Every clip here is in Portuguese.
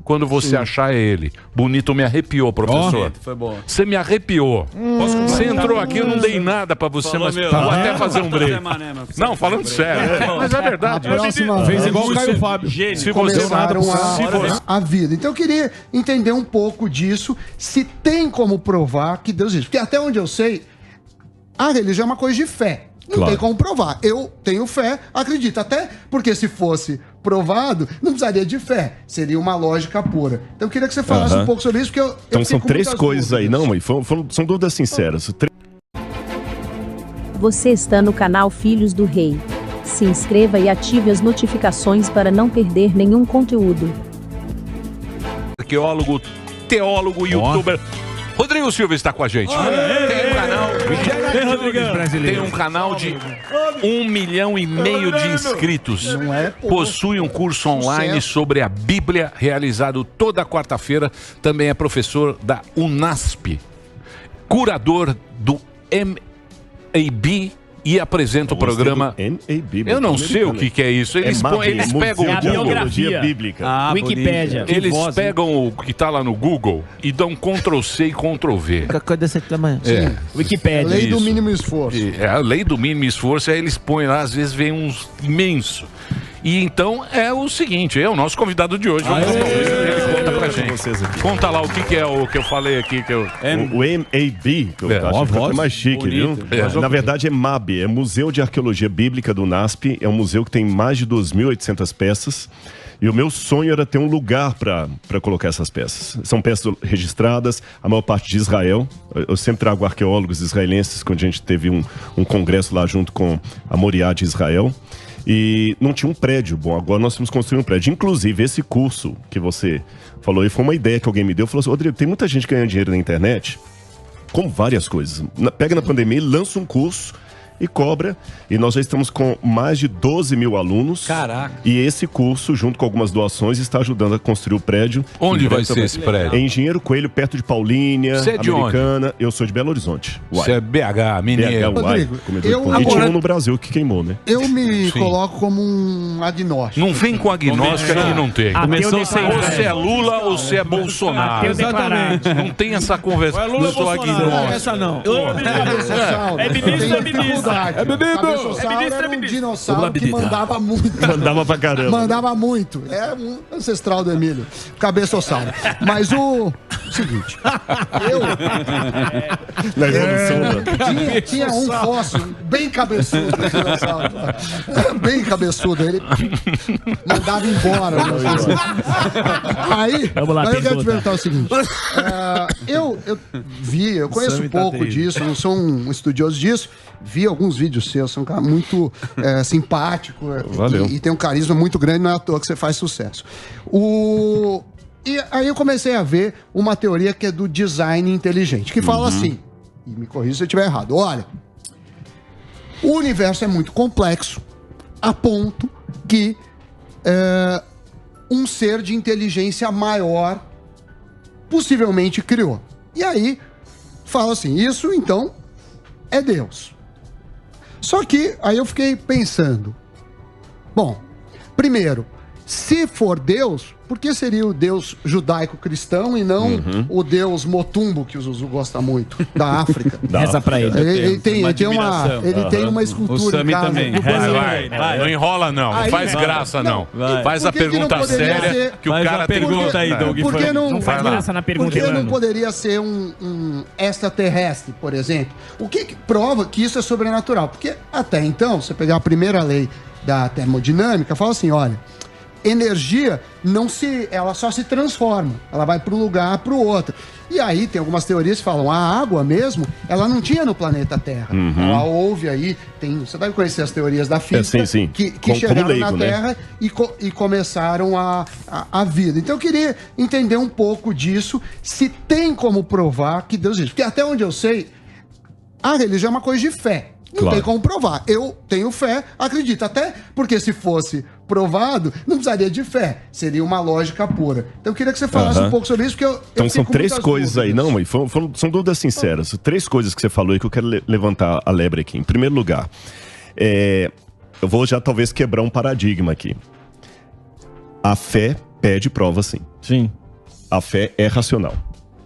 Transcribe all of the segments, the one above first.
quando você achar ele. Bonito, me arrepiou, professor. Foi bom. Você me arrepiou. Você entrou aqui, eu não dei nada pra você, mas vou até fazer um break. Não, falando sério. Mas é verdade. Fez igual o Caio Fábio. Se você começaram a vida. Então eu queria entender um pouco disso, se tem como provar que Deus existe. Porque até onde eu sei, a religião é uma coisa de fé. Não tem como provar. Eu tenho fé, acredito. Até porque se fosse provado, não precisaria de fé. Seria uma lógica pura. Então eu queria que você falasse um pouco sobre isso, porque então são três coisas aí. Não, mãe, são dúvidas sinceras. Você está no canal Filhos do Rei. Se inscreva e ative as notificações para não perder nenhum conteúdo. Arqueólogo, teólogo, youtuber. Rodrigo Silva está com a gente. Tem um canal de 1,5 milhão de inscritos. Possui um curso online sobre a Bíblia, realizado toda quarta-feira. Também é professor da UNASP, curador do MAB e apresenta o programa. Eu não sei o que é isso. Eles pegam a biografia bíblica. Wikipédia. Eles pegam o que está lá no Google e dão Ctrl+C e Ctrl+V. Desse tamanho. Wikipédia. Lei do mínimo esforço. A lei do mínimo esforço, aí eles põem lá, às vezes vem uns imenso. E então é o seguinte, é o nosso convidado de hoje. Vamos ele conta pra gente. Conta lá o que é o que eu falei aqui. O MAB, que eu acho que é mais chique, viu? Na verdade é MAB, é Museu de Arqueologia Bíblica do UNASP. É um museu que tem mais de 2.800 peças. E o meu sonho era ter um lugar para colocar essas peças. São peças registradas, a maior parte de Israel. Eu sempre trago arqueólogos israelenses, quando a gente teve um congresso lá junto com a Moriá de Israel. E não tinha um prédio. Bom, agora nós temos construir um prédio. Inclusive, esse curso que você falou aí foi uma ideia que alguém me deu. Falou assim, Rodrigo, tem muita gente ganhando dinheiro na internet com várias coisas. Pega na pandemia e lança um curso e cobra. E nós já estamos com mais de 12 mil alunos. Caraca. E esse curso, junto com algumas doações, está ajudando a construir o prédio. Onde vai ser esse prédio? É Engenheiro Coelho, perto de Paulínia, Você é de Americana. onde? Eu sou de Belo Horizonte. Você é BH, mineiro. Rodrigo, E tinha um no Brasil que queimou, né? Eu me coloco como um agnóstico. Não vem com agnóstico que não tem. Começou sem ou você é Lula ou você é Bolsonaro. Exatamente. Não tem essa conversa. Eu sou agnóstico. Essa não. É ministro ou ministro? É ministro. Era um dinossauro que mandava muito. Mandava pra caramba. Mandava muito. É um ancestral do Emílio. Cabeçossauro. Mas o seguinte. Na evolução, tinha um fóssil bem cabeçudo. Bem cabeçudo. Ele mandava embora. Aí eu quero te perguntar o seguinte. Eu conheço um pouco disso, não sou um estudioso disso. Vi alguns vídeos seus, você é um cara muito simpático. Valeu. E tem um carisma muito grande, não é à toa que você faz sucesso. E aí eu comecei a ver uma teoria que é do design inteligente, que fala assim, e me corrija se eu estiver errado, olha, o universo é muito complexo, a ponto que um ser de inteligência maior possivelmente criou. E aí, fala assim, isso então é Deus. Só que aí eu fiquei pensando, bom, primeiro, se for Deus, por que seria o Deus judaico-cristão e não o Deus Motumbo, que o Zuzu gosta muito, da África? Reza pra ele. Ele tem uma escultura em casa. Também. Vai. Não enrola, não. Não faz graça, não. Faz a pergunta séria que o cara tem. Pergunta aí, Doug. Por que não faz graça na pergunta? Por que não poderia ser um extraterrestre, por exemplo? O que prova que isso é sobrenatural? Porque até então, você pegar a primeira lei da termodinâmica, fala assim, olha, energia ela só se transforma, ela vai para um lugar para o outro. E aí tem algumas teorias que falam, a água mesmo, ela não tinha no planeta Terra. Ela houve aí, você deve conhecer as teorias da física, sim. que chegaram leigo, na Terra, né? e começaram a vida. Então eu queria entender um pouco disso, se tem como provar que Deus existe. Porque até onde eu sei, a religião é uma coisa de fé. Não tem como provar. Eu tenho fé, acredito. Até porque se fosse provado, não precisaria de fé. Seria uma lógica pura. Então eu queria que você falasse um pouco sobre isso, porque então são três coisas aí. Não, mãe, são dúvidas sinceras. Três coisas que você falou aí que eu quero levantar a lebre aqui. Em primeiro lugar, eu vou já talvez quebrar um paradigma aqui. A fé pede prova, sim. Sim. A fé é racional.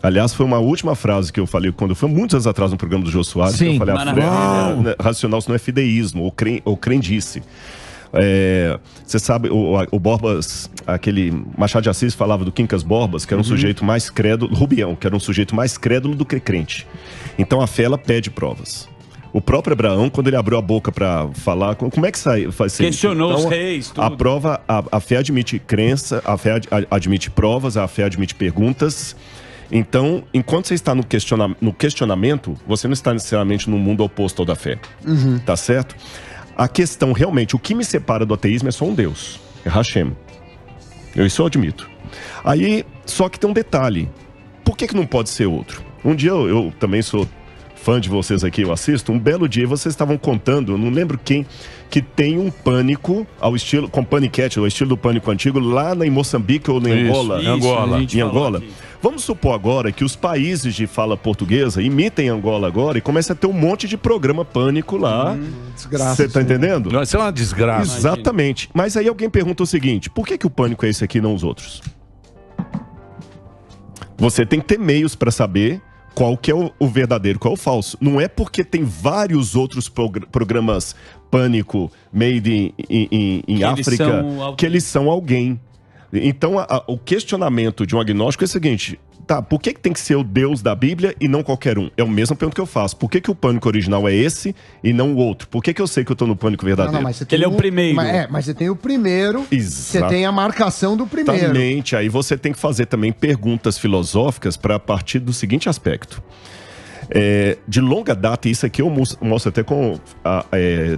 Aliás, foi uma última frase que eu falei quando foi muitos anos atrás no programa do Jô Soares. Sim. Eu falei, a fé é racional, isso não é fideísmo ou crendice. Você sabe, o Borbas, aquele Machado de Assis falava do Quincas Borbas, que era um sujeito mais crédulo, Rubião, que era um sujeito mais crédulo do que crente. Então a fé, ela pede provas. O próprio Abraão, quando ele abriu a boca para falar, como é que faz isso? Questionou os reis, tudo. A prova, a fé admite crença, a fé admite provas, a fé admite perguntas. Então, enquanto você está no questionamento, você não está necessariamente no mundo oposto ao da fé. Tá certo? A questão, realmente, o que me separa do ateísmo é só um Deus. É Hashem. Isso eu admito. Aí, só que tem um detalhe. Por que não pode ser outro? Um dia eu também sou fã de vocês aqui, eu assisto. Um belo dia vocês estavam contando, eu não lembro quem, que tem um pânico ao estilo, com paniquete, ao estilo do pânico antigo, lá em Moçambique ou em Angola. Em Angola. Vamos supor agora que os países de fala portuguesa imitem Angola agora e comece a ter um monte de programa pânico lá. Desgraça. Você tá entendendo? Isso é uma desgraça. Exatamente. Mas aí alguém pergunta o seguinte: por que o pânico é esse aqui e não os outros? Você tem que ter meios para saber qual que é o verdadeiro, qual é o falso. Não é porque tem vários outros programas pânico made em África que eles são alguém. Então, o questionamento de um agnóstico é o seguinte: tá, por que tem que ser o Deus da Bíblia e não qualquer um? É o mesmo pergunta que eu faço. Por que o pânico original é esse e não o outro? Por que eu sei que eu tô no pânico verdadeiro? Mas ele é o primeiro. Mas você tem o primeiro, você tem a marcação do primeiro. Exatamente. Aí você tem que fazer também perguntas filosóficas para partir do seguinte aspecto. De longa data, e isso aqui eu mostro até com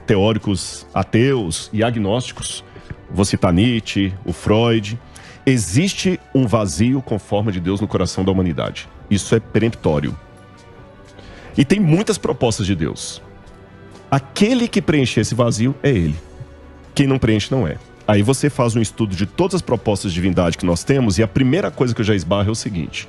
teóricos ateus e agnósticos, vou citar Nietzsche, o Freud. Existe um vazio com forma de Deus no coração da humanidade. Isso é peremptório. E tem muitas propostas de Deus. Aquele que preencher esse vazio é Ele. Quem não preenche não é. Aí você faz um estudo de todas as propostas de divindade que nós temos, e a primeira coisa que eu já esbarro é o seguinte: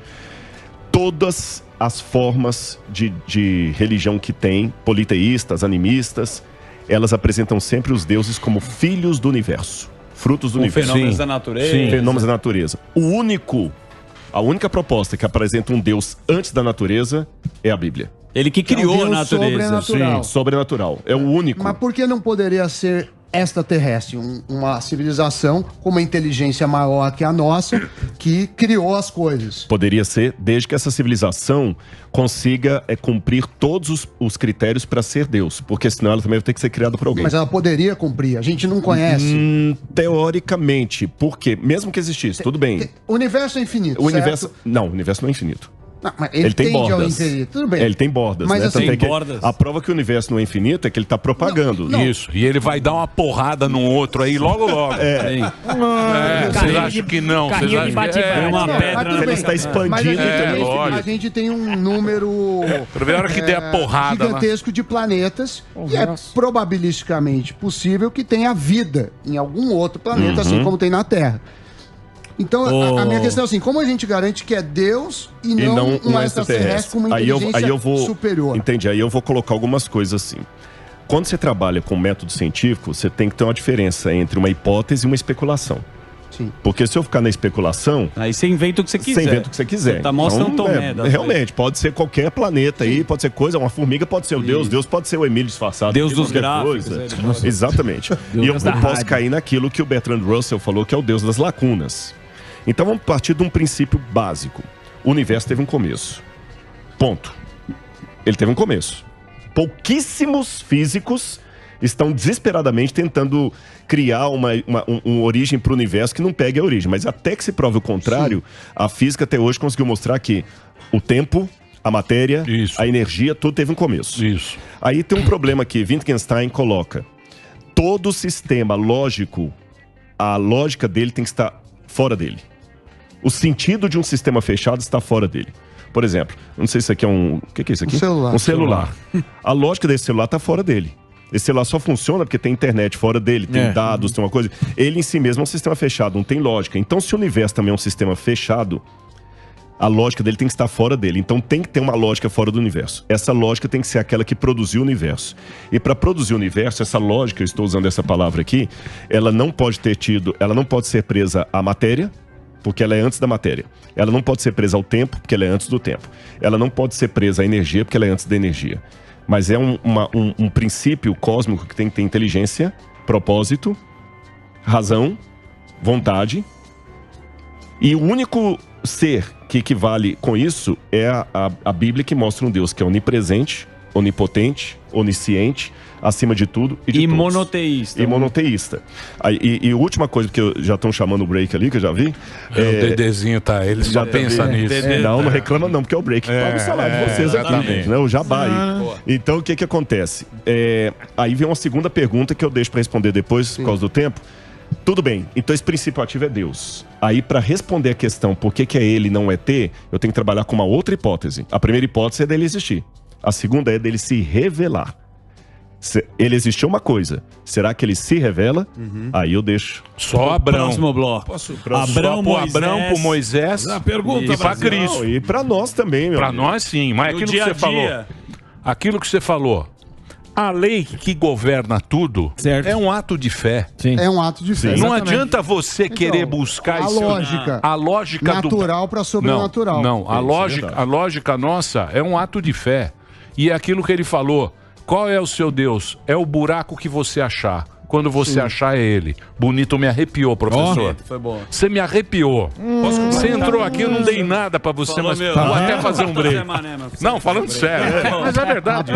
todas as formas de religião que tem, politeístas, animistas, elas apresentam sempre os deuses como filhos do universo, frutos do universo. Fenômenos da natureza. Sim, fenômenos da natureza. A única proposta que apresenta um Deus antes da natureza é a Bíblia. Ele que criou a natureza. Sobrenatural. Sim, sobrenatural. É o único. Mas por que não poderia ser extraterrestre? Uma civilização com uma inteligência maior que a nossa, que criou as coisas. Poderia ser, desde que essa civilização consiga cumprir todos os critérios para ser Deus, porque senão ela também vai ter que ser criada por alguém. Mas ela poderia cumprir, a gente não conhece. Teoricamente, porque mesmo que existisse, tudo bem. O universo é infinito, o universo não é infinito. Não, mas ele tem bordas. Tudo bem. Ele tem bordas, mas né? assim, Tem bordas. A prova que o universo não é infinito é que ele está propagando. Não. Isso. E ele vai dar uma porrada no outro aí logo. Vocês acham que não? Vocês acham que uma pedra. Ele está expandindo. A gente tem um número a hora que der a porrada gigantesco de planetas e é probabilisticamente possível que tenha vida em algum outro planeta, assim como tem na Terra. Então, a minha questão é assim: como a gente garante que é Deus e não um extraterrestre com uma inteligência superior? Entendi, aí eu vou colocar algumas coisas assim. Quando você trabalha com método científico, você tem que ter uma diferença entre uma hipótese e uma especulação. Sim. Porque se eu ficar na especulação... Aí você inventa o que você quiser. Você inventa o que você quiser. Você tá mostrando Tomé. Realmente, pode ser qualquer planeta aí, pode ser coisa, uma formiga pode ser o Deus, Deus pode ser o Emílio disfarçado. Deus dos gráficos. Exatamente. E eu não posso cair naquilo que o Bertrand Russell falou, que é o Deus das lacunas. Então vamos partir de um princípio básico. O universo teve um começo. Ponto. Ele teve um começo. Pouquíssimos físicos estão desesperadamente tentando criar uma origem para o universo que não pegue a origem. Mas até que se prove o contrário, a física até hoje conseguiu mostrar que o tempo, a matéria, a energia, tudo teve um começo. Isso. Aí tem um problema que Wittgenstein coloca. Todo sistema lógico, a lógica dele tem que estar fora dele. O sentido de um sistema fechado está fora dele. Por exemplo, não sei se isso aqui é um... O que é isso aqui? Um celular. A lógica desse celular está fora dele. Esse celular só funciona porque tem internet fora dele, tem dados, tem uma coisa... Ele em si mesmo é um sistema fechado, não tem lógica. Então, se o universo também é um sistema fechado, a lógica dele tem que estar fora dele. Então, tem que ter uma lógica fora do universo. Essa lógica tem que ser aquela que produziu o universo. E para produzir o universo, essa lógica, eu estou usando essa palavra aqui, ela não pode ser presa à matéria, porque ela é antes da matéria. Ela não pode ser presa ao tempo, porque ela é antes do tempo. Ela não pode ser presa à energia, porque ela é antes da energia. Mas é um princípio cósmico que tem que ter inteligência, propósito, razão, vontade. E o único ser que equivale com isso é a Bíblia, que mostra um Deus que é onipresente, onipotente, onisciente, acima de tudo e de todos. Monoteísta. E monoteísta. E a última coisa que já estão chamando o break ali, que eu já vi. O Dedezinho tá, ele já pensa nisso. Não reclama não, porque é o break que paga o salário de vocês aqui, né? O jabá aí. Então, o que acontece? Aí vem uma segunda pergunta que eu deixo para responder depois, por causa do tempo. Tudo bem, então esse princípio ativo é Deus. Aí, para responder a questão por que é ele não é ter, eu tenho que trabalhar com uma outra hipótese. A primeira hipótese é dele existir. A segunda é dele se revelar. Se ele existiu uma coisa, será que ele se revela? Aí eu deixo. Só Abrão. Próximo bloco. Abrão, pro Moisés pergunta, e para Cristo. E para nós também, meu Para amigo. nós sim, mas aquilo que você falou. Aquilo que você falou. A lei que governa tudo é um ato de fé. É um ato de fé. Não adianta você querer buscar a lógica natural para sobrenatural. Não, a lógica nossa é um ato de fé. E é aquilo que ele falou. Qual é o seu Deus? É o buraco que você achar. Quando você achar, é ele. Bonito, me arrepiou, professor. Foi bom. Você me arrepiou. Você entrou aqui, eu não dei nada pra você, mas vou até fazer um break. Não, falando sério. Mas é verdade.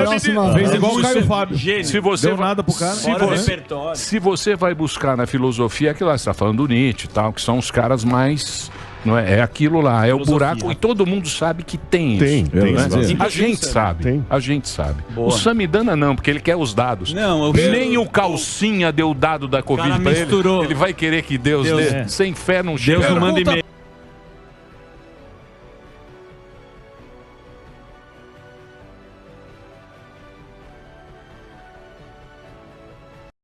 Fez igual o Caio Fábio. Se você Deu nada pro cara. Se você vai buscar na filosofia, aquilo lá, você tá falando do Nietzsche e tal, que são os caras mais... Não é aquilo lá, é o buraco, e todo mundo sabe que tem isso. Né? A gente sabe. A gente sabe. O Samidana não, porque ele quer os dados. Nem o Calcinha deu o dado da Covid pra ele. Ele vai querer que Deus dê. Sem fé não chega. Deus não manda e-mail.